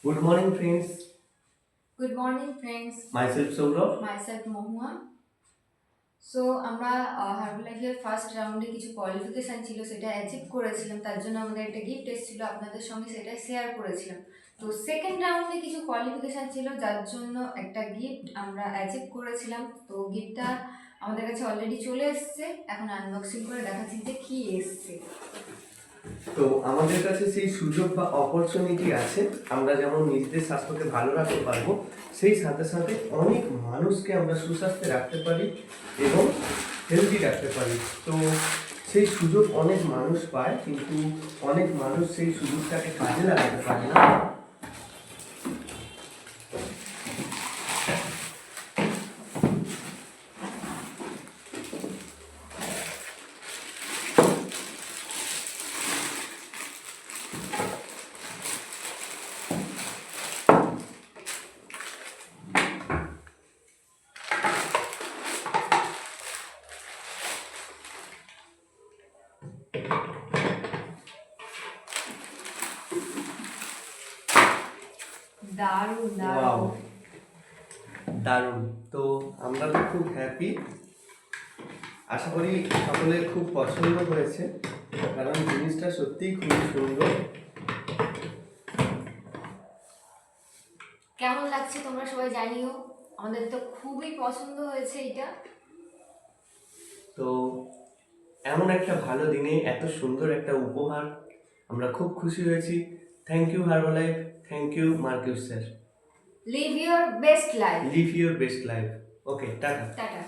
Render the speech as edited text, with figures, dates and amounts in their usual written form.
Good morning, friends. Good morning, friends. Myself Saurav. Myself মহুয়া। So আমরা হার্বালাইফের first রাউন্ডে কিছু qualification ছিল, সেটা অ্যাচিভ করেছিলাম। তার জন্য আমাদের একটা গিফট এসেছিল, আপনাদের সঙ্গে সেটা শেয়ার করেছিলাম। তো সেকেন্ড রাউন্ডে কিছু কোয়ালিফিকেশান ছিল, যার জন্য একটা গিফট আমরা অ্যাচিভ করেছিলাম। তো গিফটটা আমাদের কাছে অলরেডি চলে এসছে। এখন আনবক্সিং করে দেখাচ্ছি যে কী এসছে। তো আমাদের কাছে সেই সুযোগ বা অপরচুনিটি আছে, আমরা যেমন নিজেদের স্বাস্থ্যকে ভালো রাখতে পারবো, সেই সাথে সাথে অনেক মানুষকে আমরা সুস্বাস্থ্যে রাখতে পারি এবং হেলদি রাখতে পারি। তো সেই সুযোগ অনেক মানুষ পায়, কিন্তু অনেক মানুষ সেই সুযোগটাকে কাজে লাগাতে পারে না। দারুণ ওয়াও, দারুণ দারুণ। তো আমরা তো খুব হ্যাপি, আশা করি সকলের খুব পছন্দ হয়েছে, কারণ জিনিসটা সত্যিই খুব সুন্দর। কেমন লাগছে তোমরা সবাই জানিও। আমাদের তো খুবই পছন্দ হয়েছে এটা। তো এমন একটা ভালো দিনে এত সুন্দর একটা উপহার, আমরা খুব খুশি হয়েছি। Thank you Herbalife, thank you Marcus sir. Live your best life. Live your best life. Okay, tata. Tata.